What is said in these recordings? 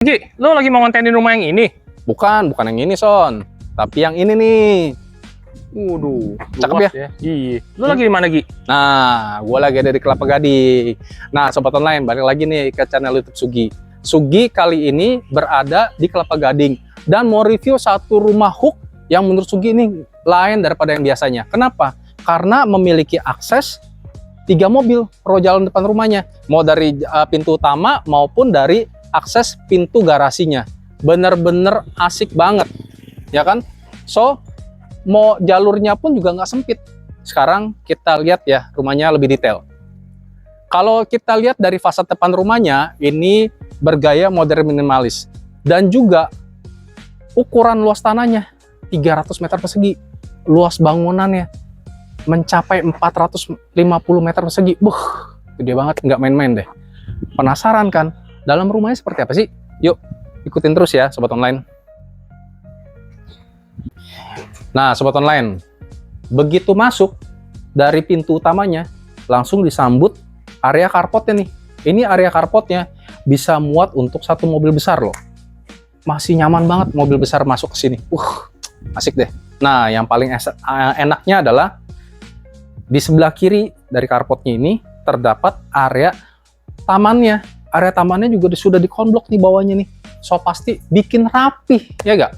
Gi, lo lagi mau ngontenin rumah yang ini? Bukan yang ini, Son. Tapi yang ini nih. Waduh, Cakep luas ya? Iya. Lo lagi di mana, Gi? Nah, gue lagi ada di Kelapa Gading. Nah, Sobat Online, balik lagi nih ke channel YouTube Sugi. Sugi kali ini berada di Kelapa Gading dan mau review satu rumah hook yang menurut Sugi ini lain daripada yang biasanya. Kenapa? Karena memiliki akses 3 mobil pro jalan depan rumahnya. Mau dari pintu utama maupun dari akses pintu garasinya. Bener-bener asik banget, ya kan? So, mau jalurnya pun juga nggak sempit. Sekarang kita lihat ya rumahnya lebih detail. Kalau kita lihat dari fasad depan rumahnya, ini bergaya modern minimalis. Dan juga ukuran luas tanahnya 300 meter persegi. Luas bangunannya mencapai 450 meter persegi. Gede banget, nggak main-main deh. Penasaran kan? Dalam rumahnya seperti apa sih? Yuk, ikutin terus ya Sobat Online. Nah, Sobat Online, begitu masuk dari pintu utamanya, langsung disambut area carportnya nih. Ini area carportnya bisa muat untuk 1 mobil besar loh. Masih nyaman banget mobil besar masuk ke sini. Asik deh. Nah, yang paling enaknya adalah di sebelah kiri dari carportnya ini terdapat area tamannya. Area tamannya juga sudah dikonblok nih bawahnya nih. So pasti bikin rapi, ya gak?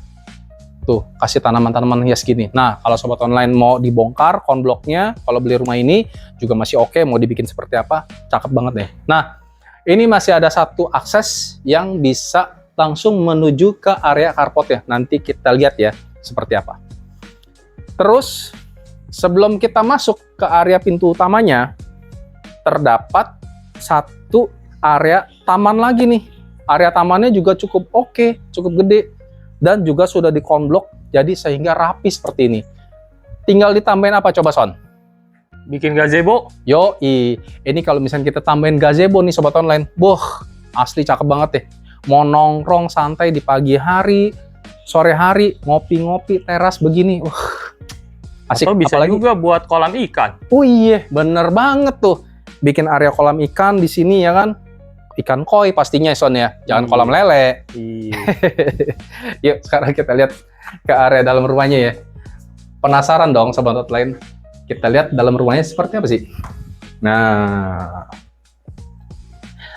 Tuh, kasih tanaman-tanaman hias gini. Nah, kalau Sobat Online mau dibongkar konbloknya, kalau beli rumah ini juga masih oke, mau dibikin seperti apa, cakep banget deh. Nah, ini masih ada satu akses yang bisa langsung menuju ke area carport ya. Nanti kita lihat ya, seperti apa. Terus, sebelum kita masuk ke area pintu utamanya, terdapat satu area taman lagi nih. Area tamannya juga cukup oke, cukup gede. Dan juga sudah dikonblok, jadi sehingga rapi seperti ini. Tinggal ditambahin apa coba, Son? Bikin gazebo? Yoi, ini kalau misalnya kita tambahin gazebo nih Sobat Online, asli cakep banget deh. Mau nongkrong santai di pagi hari, sore hari, ngopi-ngopi, teras begini, asik. Atau bisa apalagi juga buat kolam ikan. Oh iya, bener banget tuh. Bikin area kolam ikan di sini ya kan. Ikan koi pastinya, Son ya, jangan kolam lele. Iya. Yuk sekarang kita lihat ke area dalam rumahnya ya. Penasaran dong Sobat Online? Kita lihat dalam rumahnya seperti apa sih? Nah,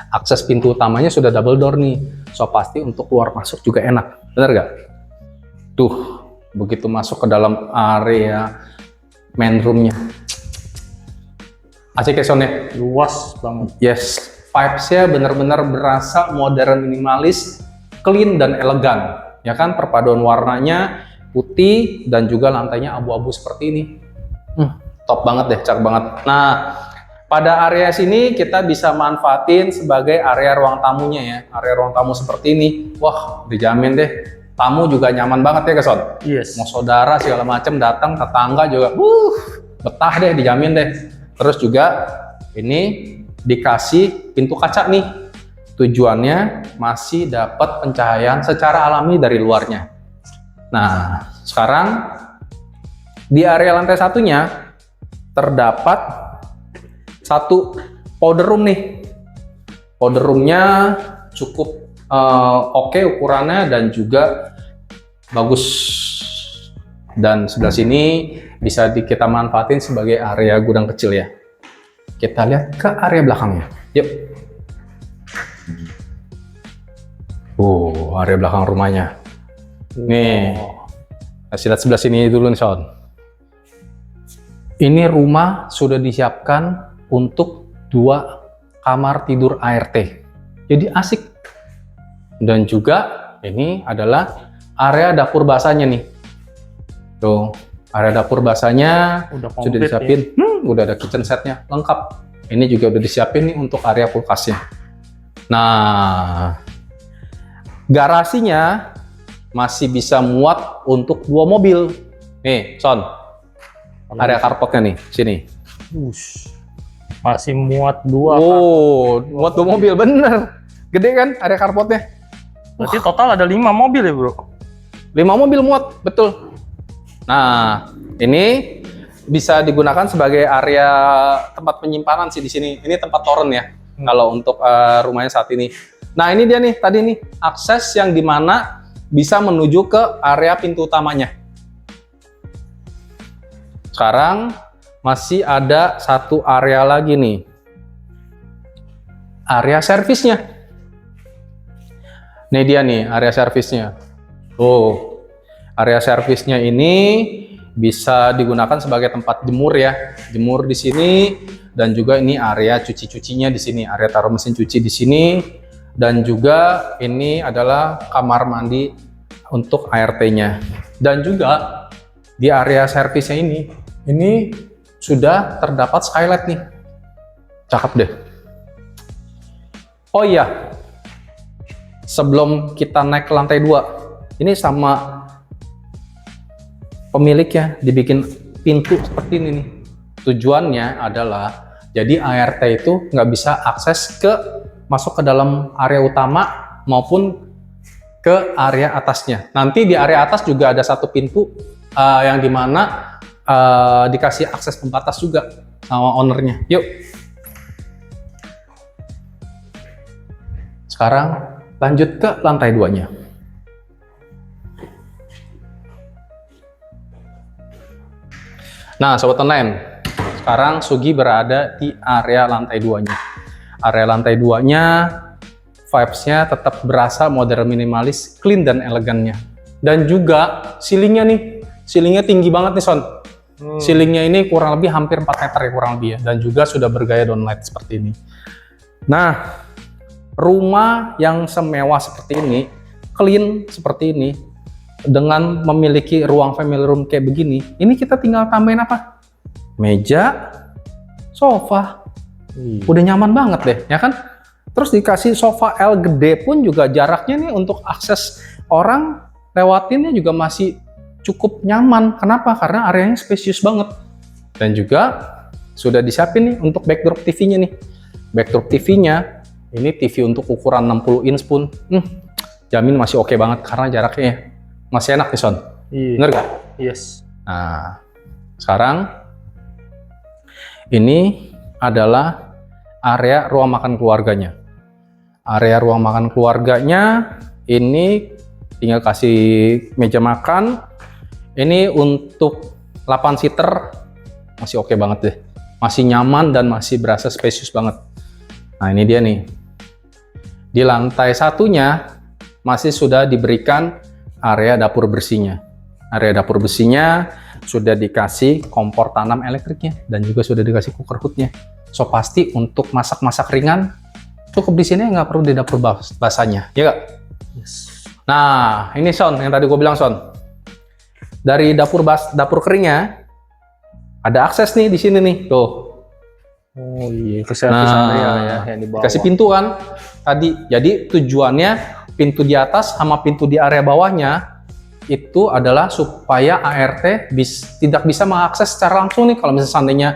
akses pintu utamanya sudah double door nih. So pasti untuk keluar masuk juga enak, bener gak? Tuh, begitu masuk ke dalam area main roomnya. Asik ya, Son ya? Luas banget. Yes. Vibes-nya benar-benar berasa modern minimalis, clean dan elegan. Ya kan, perpaduan warnanya putih dan juga lantainya abu-abu seperti ini. Top banget deh, cakep banget. Nah, pada area sini kita bisa manfaatin sebagai area ruang tamunya ya. Area ruang tamu seperti ini. Wah, dijamin deh. Tamu juga nyaman banget ya, Son? Yes. Mau saudara segala macam datang, tetangga juga, betah deh, dijamin deh. Terus juga ini dikasih pintu kaca nih, tujuannya masih dapat pencahayaan secara alami dari luarnya. Nah, sekarang di area lantai satunya terdapat satu powder room nih. Powder roomnya cukup oke ukurannya dan juga bagus. Dan sebelah sini bisa kita manfaatin sebagai area gudang kecil ya. Kita lihat ke area belakangnya. Yuk. Area belakang rumahnya. Nih. Kita lihat sebelah sini dulu nih, Son. Ini rumah sudah disiapkan untuk 2 kamar tidur ART. Jadi asik. Dan juga ini adalah area dapur basahnya nih. Tuh, area dapur basahnya sudah disiapin. Ya? Udah ada kitchen setnya lengkap. Ini juga udah disiapin nih untuk area kulkasnya. Nah, garasinya masih bisa muat untuk 2 mobil. Nih, Son. Area carportnya nih, sini. Masih muat 2. Muat 2 mobil, bener. Gede kan area carportnya? Berarti total ada 5 mobil ya, Bro? 5 mobil muat, betul. Nah, ini bisa digunakan sebagai area tempat penyimpanan sih di sini. Ini tempat torrent ya. Kalau untuk rumahnya saat ini. Nah, ini dia nih tadi nih akses yang dimana bisa menuju ke area pintu utamanya. Sekarang masih ada satu area lagi nih. Area servisnya. Ini dia nih area servisnya. Oh, area servisnya ini bisa digunakan sebagai tempat jemur ya. Jemur di sini dan juga ini area cuci-cucinya di sini, area taruh mesin cuci di sini. Dan juga ini adalah kamar mandi untuk ART-nya. Dan juga di area servisnya ini sudah terdapat skylight nih. Cakep deh. Oh iya, sebelum kita naik ke lantai 2, ini sama pemiliknya dibikin pintu seperti ini nih. Tujuannya adalah jadi ART itu nggak bisa akses masuk ke dalam area utama maupun ke area atasnya. Nanti di area atas juga ada satu pintu yang dimana dikasih akses pembatas juga sama ownernya. Yuk. Sekarang lanjut ke lantai 2-nya. Nah, Sobat Online, sekarang Sugi berada di area lantai 2-nya. Area lantai 2-nya vibes-nya tetap berasa modern minimalis, clean dan elegannya. Dan juga ceilingnya tinggi banget nih Son. Ceilingnya ini kurang lebih hampir 4 meter ya kurang lebih ya. Dan juga sudah bergaya downlight seperti ini. Nah, rumah yang semewah seperti ini, clean seperti ini, dengan memiliki ruang family room kayak begini, ini kita tinggal tambahin apa? Meja, sofa. Udah nyaman banget deh, ya kan? Terus dikasih sofa L gede pun juga jaraknya nih untuk akses orang lewatinnya juga masih cukup nyaman. Kenapa? Karena areanya spesius banget. Dan juga sudah disiapin nih untuk backdrop TV-nya nih. Backdrop TV-nya ini TV untuk ukuran 60 inch pun, jamin masih oke banget karena jaraknya masih enak nih Son. Iya. Bener gak? Yes. Nah, sekarang ini adalah area ruang makan keluarganya. Area ruang makan keluarganya ini tinggal kasih meja makan. Ini untuk 8 seater masih oke banget deh. Masih nyaman dan masih berasa spesius banget. Nah, ini dia nih. Di lantai satunya masih sudah diberikan area dapur bersihnya. Area dapur bersihnya sudah dikasih kompor tanam elektriknya dan juga sudah dikasih cooker hoodnya. So pasti untuk masak-masak ringan cukup di sini, nggak perlu di dapur basahnya, ya nggak? Yes. Nah, ini Son yang tadi gue bilang Son. Dari dapur keringnya ada akses nih di sini nih, tuh. Oh iya, ke servis area ya yang di bawah. Dikasih pintu kan tadi. Jadi tujuannya pintu di atas sama pintu di area bawahnya itu adalah supaya ART tidak bisa mengakses secara langsung nih. Kalau misalnya seandainya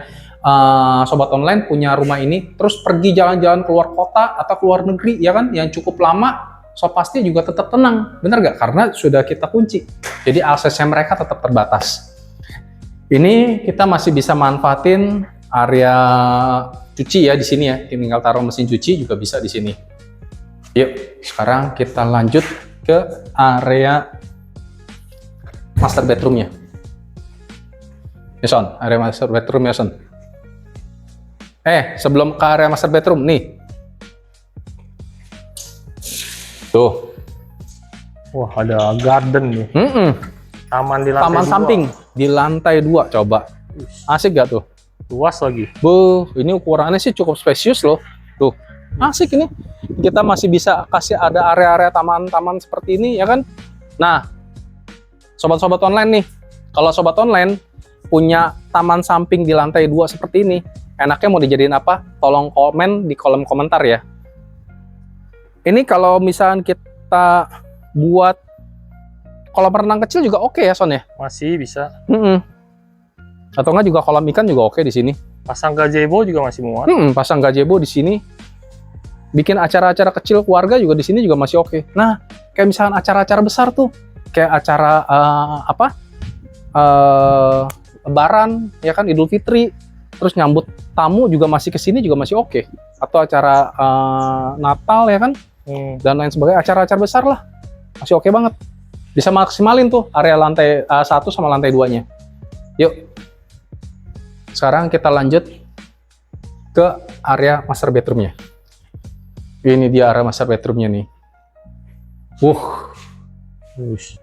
Sobat Online punya rumah ini terus pergi jalan-jalan keluar kota atau keluar negeri ya kan yang cukup lama, so pasti juga tetap tenang, bener nggak? Karena sudah kita kunci, jadi aksesnya mereka tetap terbatas. Ini kita masih bisa manfaatin area cuci ya di sini ya, tinggal taruh mesin cuci juga bisa di sini. Yuk, sekarang kita lanjut ke area master bedroomnya. Ya Son, area master bedroom ya Son. Sebelum ke area master bedroom nih. Tuh. Wah, ada garden nih. Taman di lantai Taman 2. samping di lantai 2 coba. Asik gak tuh? Luas lagi. Ini ukurannya sih cukup spesius loh. Tuh. Asik ini. Kita masih bisa kasih ada area-area taman-taman seperti ini ya kan. Nah, sobat-sobat online nih. Kalau sobat online punya taman samping di lantai 2 seperti ini, enaknya mau dijadiin apa? Tolong komen di kolom komentar ya. Ini kalau misalnya kita buat kolam renang kecil juga oke ya Son ya? Masih bisa. Atau enggak juga kolam ikan juga oke di sini. Pasang gazebo juga masih muat. Pasang gazebo di sini. Bikin acara-acara kecil keluarga juga di sini juga masih oke. Nah, kayak misalnya acara-acara besar tuh, kayak acara Lebaran, ya kan Idul Fitri, terus nyambut tamu juga masih kesini juga masih oke. Atau acara Natal ya kan, dan lain sebagainya, acara-acara besar lah. Masih oke banget. Bisa maksimalin tuh area lantai 1 sama lantai 2-nya. Yuk. Sekarang kita lanjut ke area master bedroom-nya. Ini dia area master bedroom-nya nih.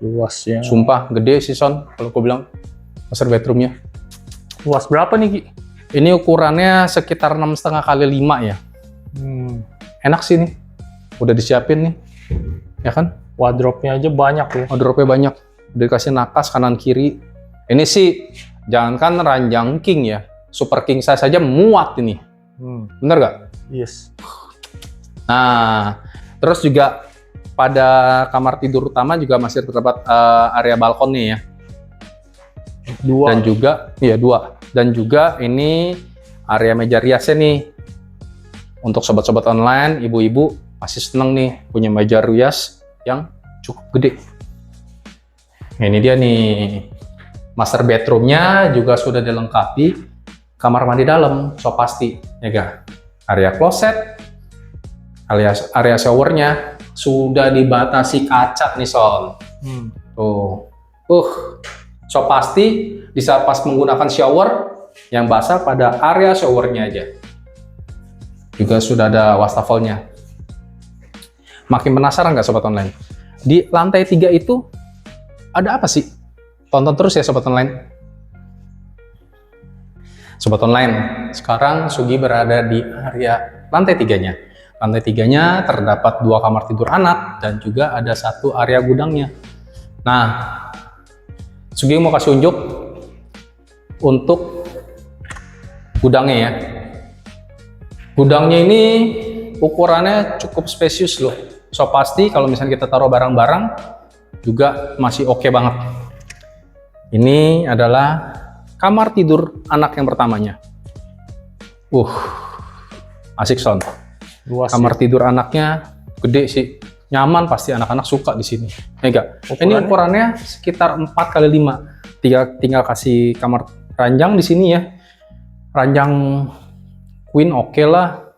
Luas ya. Sumpah gede sih Son, kalau aku bilang master bedroom-nya. Luas berapa nih Ki? Ini ukurannya sekitar 6,5 kali 5 ya. Enak sih nih. Udah disiapin nih. Ya kan? Wardrobe-nya aja banyak ya. Wardrobe-nya banyak. Udah dikasih nakas kanan kiri. Ini sih jangankan ranjang king ya. Super king size saja muat ini. Bener gak? Yes. Nah, terus juga pada kamar tidur utama juga masih terdapat area balkonnya ya. Dua. Dan juga, iya 2. Dan juga ini area meja riasnya nih. Untuk sobat-sobat online, ibu-ibu pasti seneng nih punya meja rias yang cukup gede. Nah, ini dia nih. Master bedroom-nya juga sudah dilengkapi kamar mandi dalam, so pasti. Ya gak? Area closet, area showernya sudah dibatasi kaca nih Son. Tuh. So pasti bisa pas menggunakan shower yang basah pada area showernya aja. Juga sudah ada wastafelnya. Makin penasaran nggak Sobat Online? Di lantai 3 itu ada apa sih? Tonton terus ya Sobat Online. Sobat Online, sekarang Sugi berada di area lantai 3-nya. Lantai 3-nya terdapat 2 kamar tidur anak dan juga ada 1 area gudangnya. Nah, Sugi mau kasih unjuk untuk gudangnya ya. Gudangnya ini ukurannya cukup spesius loh. So pasti kalau misalnya kita taruh barang-barang juga masih oke banget. Ini adalah kamar tidur anak yang pertamanya. Asik Son. Luas Kamar ya. tidur anaknya gede sih. Nyaman pasti anak-anak suka di sini. Enggak. Ini ukurannya sekitar 4 kali 5. Tinggal kasih kamar ranjang di sini ya. Ranjang queen oke lah.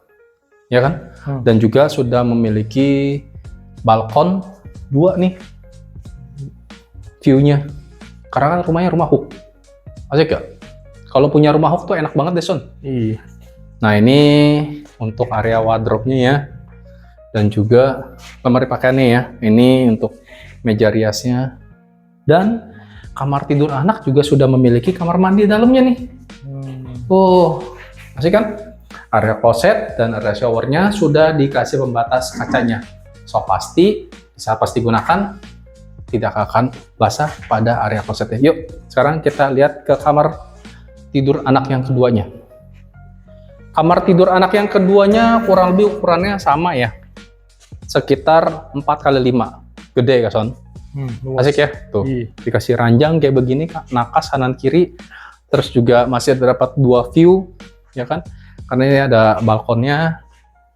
Ya kan? Dan juga sudah memiliki balkon 2 nih. View-nya. Karena kan rumahnya rumah hook. Asik gak? Kalau punya rumah hook tuh enak banget deh Son. Iya. Nah ini untuk area wardrobe-nya ya. Dan juga lemari pakaiannya ya. Ini untuk meja riasnya. Dan kamar tidur anak juga sudah memiliki kamar mandi dalamnya nih. Asik kan? Area closet dan area showernya sudah dikasih pembatas kacanya. So pasti bisa pas digunakan tidak akan basah pada area closetnya. Yuk, sekarang kita lihat ke kamar tidur anak yang keduanya. Kamar tidur anak yang keduanya kurang lebih ukurannya sama ya. Sekitar 4 kali 5. Gede ya Son? Asik ya? Tuh, dikasih ranjang kayak begini, nakas kanan kiri. Terus juga masih terdapat 2 view, ya kan? Karena ini ada balkonnya.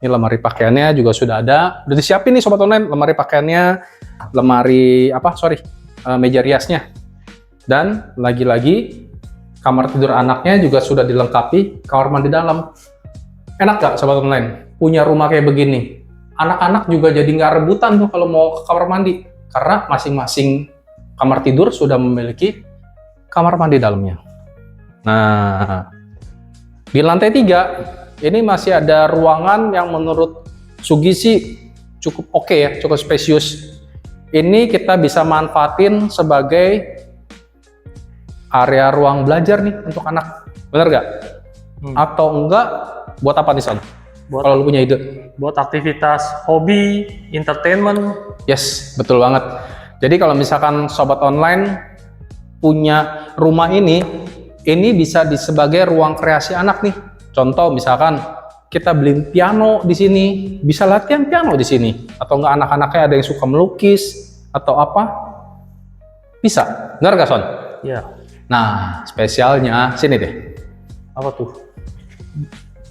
Ini lemari pakaiannya juga sudah ada. Udah disiapin nih Sobat Online, lemari pakaiannya, meja riasnya. Dan lagi-lagi kamar tidur anaknya juga sudah dilengkapi kamar mandi dalam. Enak gak Sobat Online? Punya rumah kayak begini. Anak-anak juga jadi nggak rebutan tuh kalau mau ke kamar mandi. Karena masing-masing kamar tidur sudah memiliki kamar mandi dalamnya. Nah, di lantai 3 ini masih ada ruangan yang menurut Sugi sih cukup oke ya, cukup spesius. Ini kita bisa manfaatin sebagai area ruang belajar nih untuk anak. Bener gak? Atau enggak, buat apa nih Son? Kalau lu punya ide? Buat aktivitas hobi, entertainment. Yes, betul banget. Jadi kalau misalkan Sobat Online punya rumah ini bisa sebagai ruang kreasi anak nih. Contoh misalkan kita beli piano di sini, bisa latihan piano di sini. Atau enggak anak-anaknya ada yang suka melukis atau apa? Bisa. Benar gak Son? Iya. Nah, spesialnya sini deh. Apa tuh?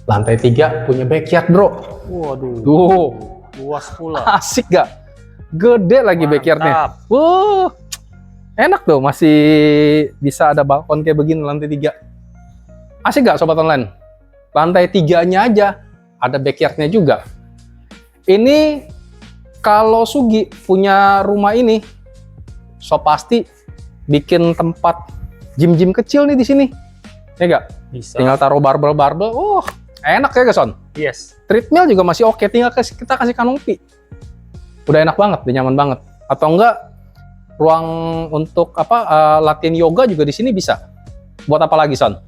Lantai 3 punya backyard, bro. Waduh. Tuh. Luas pula. Asik gak? Gede lagi backyardnya. Enak tuh, masih bisa ada balkon kayak begini lantai 3. Asik gak Sobat Online? Lantai 3-nya aja ada backyardnya juga. Ini Kalau Sugi punya rumah ini, so pasti bikin tempat gym-gym kecil nih di sini. Ya nggak? Bisa. Tinggal taruh barbel-barbel. Enak ya, Son? Yes. Treadmill juga masih oke, tinggal kita kasih kanopi. Udah enak banget, udah nyaman banget. Atau enggak, ruang untuk latihan yoga juga di sini bisa. Buat apa lagi, Son?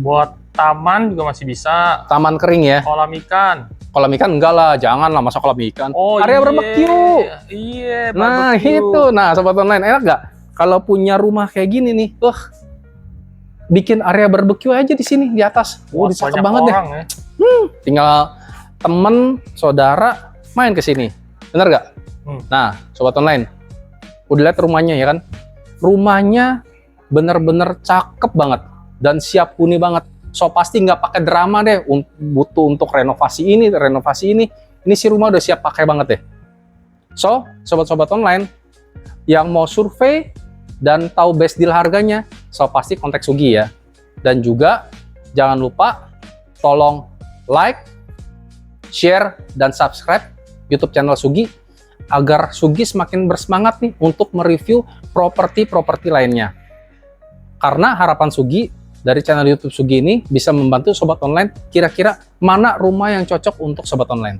Buat taman juga masih bisa. Taman kering ya. Kolam ikan. Kolam ikan enggak lah, jangan lah masa kolam ikan. Oh, Area iya. barbecue. Iya, Nah, barbecue. itu. Nah, sobat online, enak nggak? Kalau punya rumah kayak gini nih, bikin area barbecue aja di sini di atas. Wah, Cakep banyak banget deh. orang ya. Tinggal temen, saudara main ke sini. Bener nggak? Nah, sobat online, udah lihat rumahnya ya kan? Rumahnya bener-bener cakep banget dan siap huni banget. So pasti nggak pakai drama deh, butuh untuk renovasi ini, renovasi ini. Ini si rumah udah siap pakai banget deh. So, sobat-sobat online yang mau survei dan tahu best deal harganya, so pasti kontak Sugi ya. Dan juga jangan lupa tolong like, share, dan subscribe YouTube channel Sugi agar Sugi semakin bersemangat nih untuk mereview properti-properti lainnya. Karena harapan Sugi dari channel YouTube Sugi ini bisa membantu sobat online kira-kira mana rumah yang cocok untuk sobat online.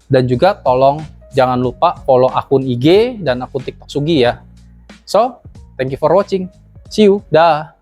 Dan juga tolong jangan lupa follow akun IG dan akun TikTok Sugi ya. So, thank you for watching. See you. Dah.